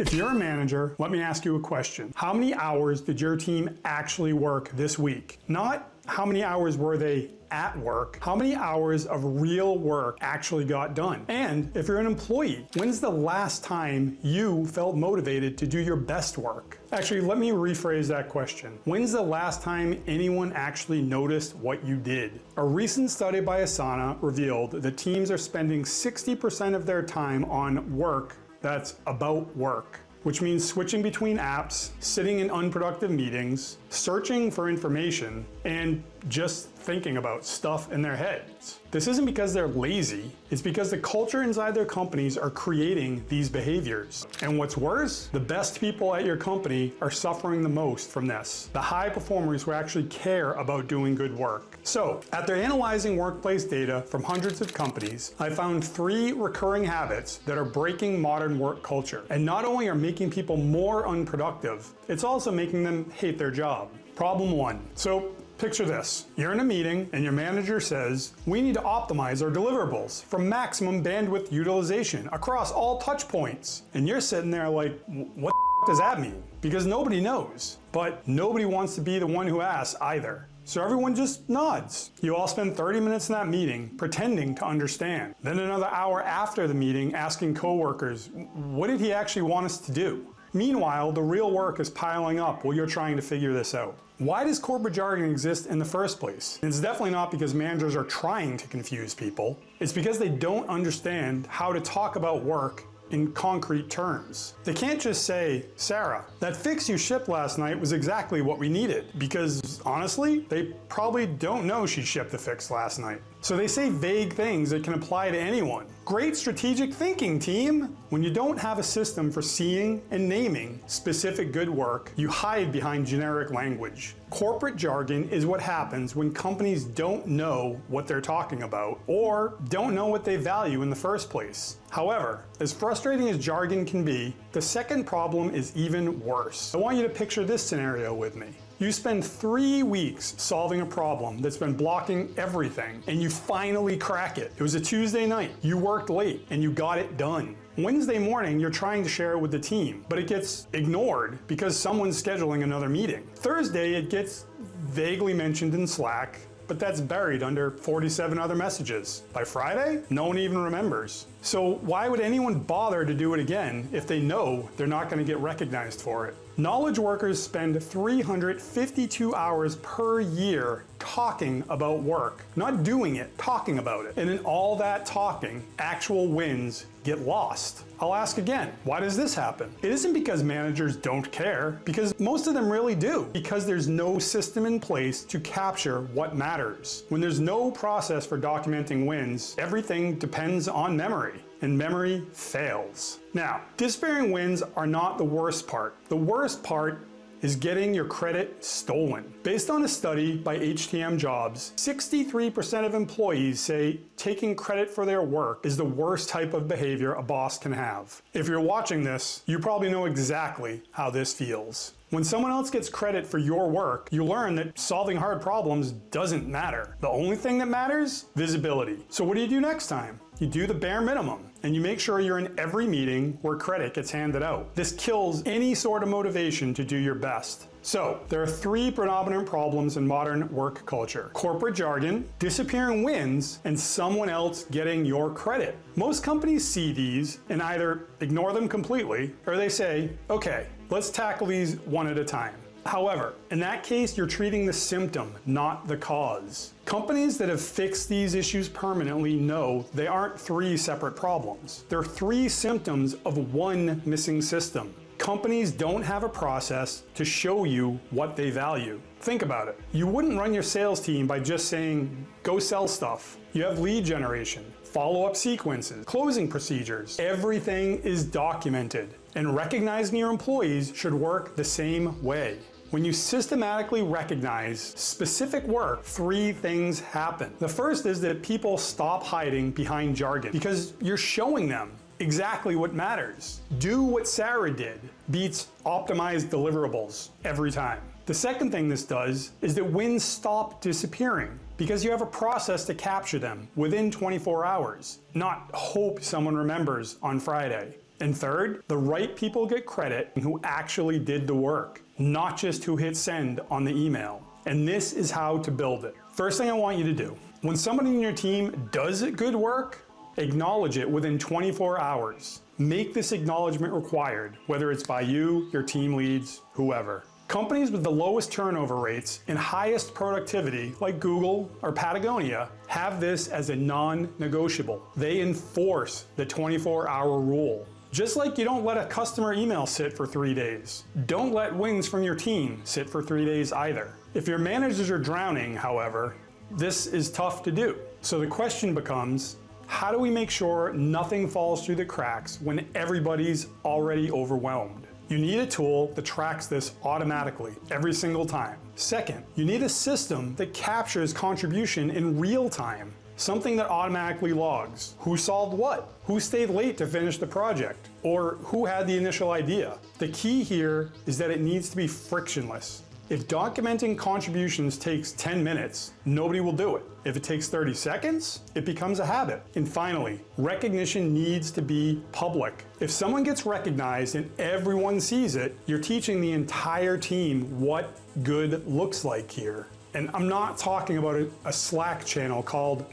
If you're a manager, let me ask you a question. How many hours did your team actually work this week? Not how many hours were they at work, how many hours of real work actually got done? And if you're an employee, when's the last time you felt motivated to do your best work? Actually, let me rephrase that question. When's the last time anyone actually noticed what you did? A recent study by Asana revealed that teams are spending 60% of their time on work that's about work, which means switching between apps, sitting in unproductive meetings, searching for information, and just thinking about stuff in their heads. This isn't because they're lazy, it's because the culture inside their companies are creating these behaviors. And what's worse, the best people at your company are suffering the most from this. The high performers who actually care about doing good work. So, after analyzing workplace data from hundreds of companies, I found 3 recurring habits that are breaking modern work culture. And not only are making people more unproductive, it's also making them hate their job. Problem 1. So, picture this. You're in a meeting and your manager says, we need to optimize our deliverables for maximum bandwidth utilization across all touch points. And you're sitting there like, what the does that mean? Because nobody knows, but nobody wants to be the one who asks either. So everyone just nods. You all spend 30 minutes in that meeting pretending to understand. Then another hour after the meeting asking coworkers, what did he actually want us to do? Meanwhile, the real work is piling up while you're trying to figure this out. Why does corporate jargon exist in the first place? It's definitely not because managers are trying to confuse people. It's because they don't understand how to talk about work in concrete terms. They can't just say, Sarah, that fix you shipped last night was exactly what we needed, because honestly, they probably don't know she shipped the fix last night. So they say vague things that can apply to anyone. Great strategic thinking, team! When you don't have a system for seeing and naming specific good work, you hide behind generic language. Corporate jargon is what happens when companies don't know what they're talking about or don't know what they value in the first place. However, as frustrating as jargon can be, the second problem is even worse. I want you to picture this scenario with me. You spend 3 weeks solving a problem that's been blocking everything, and you finally crack it. It was a Tuesday night, you worked late, and you got it done. Wednesday morning, you're trying to share it with the team, but it gets ignored because someone's scheduling another meeting. Thursday, it gets vaguely mentioned in Slack, but that's buried under 47 other messages. By Friday, no one even remembers. So why would anyone bother to do it again if they know they're not going to get recognized for it? Knowledge workers spend 352 hours per year talking about work. Not doing it, talking about it. And in all that talking, actual wins get lost. I'll ask again, why does this happen? It isn't because managers don't care, because most of them really do. Because there's no system in place to capture what matters. When there's no process for documenting wins, everything depends on memory. And memory fails. Now, disappearing wins are not the worst part. The worst part is getting your credit stolen. Based on a study by HTM Jobs, 63% of employees say taking credit for their work is the worst type of behavior a boss can have. If you're watching this, you probably know exactly how this feels. When someone else gets credit for your work, you learn that solving hard problems doesn't matter. The only thing that matters? Visibility. So what do you do next time? You do the bare minimum, and you make sure you're in every meeting where credit gets handed out. This kills any sort of motivation to do your best. So, there are 3 predominant problems in modern work culture: corporate jargon, disappearing wins, and someone else getting your credit. Most companies see these and either ignore them completely, or they say, okay, let's tackle these one at a time. However, in that case, you're treating the symptom, not the cause. Companies that have fixed these issues permanently know they aren't 3 separate problems. They're 3 symptoms of one missing system. Companies don't have a process to show you what they value. Think about it. You wouldn't run your sales team by just saying, go sell stuff. You have lead generation, follow-up sequences, closing procedures. Everything is documented, and recognizing your employees should work the same way. When you systematically recognize specific work, 3 things happen. The first is that people stop hiding behind jargon because you're showing them exactly what matters. Do what Sarah did beats optimized deliverables every time. The second thing this does is that wins stop disappearing because you have a process to capture them within 24 hours, not hope someone remembers on Friday. And third, the right people get credit who actually did the work, not just who hit send on the email. And this is how to build it. First thing I want you to do, when somebody in your team does good work, acknowledge it within 24 hours. Make this acknowledgement required, whether it's by you, your team leads, whoever. Companies with the lowest turnover rates and highest productivity, like Google or Patagonia, have this as a non-negotiable. They enforce the 24-hour rule. Just like you don't let a customer email sit for 3 days. Don't let wins from your team sit for 3 days either. If your managers are drowning, however, this is tough to do. So the question becomes, how do we make sure nothing falls through the cracks when everybody's already overwhelmed? You need a tool that tracks this automatically every single time. Second, you need a system that captures contribution in real time. Something that automatically logs who solved what, who stayed late to finish the project, or who had the initial idea. The key here is that it needs to be frictionless. If documenting contributions takes 10 minutes, nobody will do it. If it takes 30 seconds, it becomes a habit. And finally, recognition needs to be public. If someone gets recognized and everyone sees it, you're teaching the entire team what good looks like here. And I'm not talking about a Slack channel called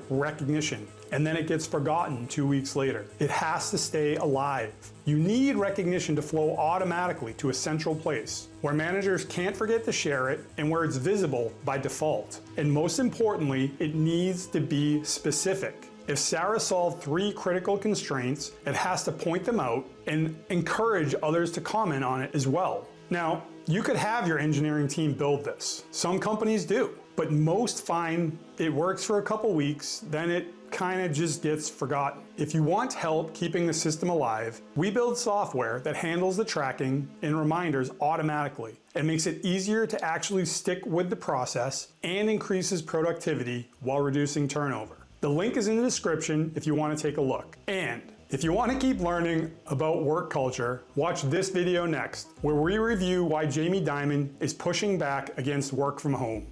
#recognition, and then it gets forgotten 2 weeks later. It has to stay alive. You need recognition to flow automatically to a central place where managers can't forget to share it and where it's visible by default. And most importantly, it needs to be specific. If Sarah solved 3 critical constraints, it has to point them out and encourage others to comment on it as well. Now, you could have your engineering team build this. Some companies do, but most find it works for a couple weeks, then it kind of just gets forgotten. If you want help keeping the system alive, we build software that handles the tracking and reminders automatically. It makes it easier to actually stick with the process and increases productivity while reducing turnover. The link is in the description if you want to take a look. And if you want to keep learning about work culture, watch this video next, where we review why Jamie Dimon is pushing back against work from home.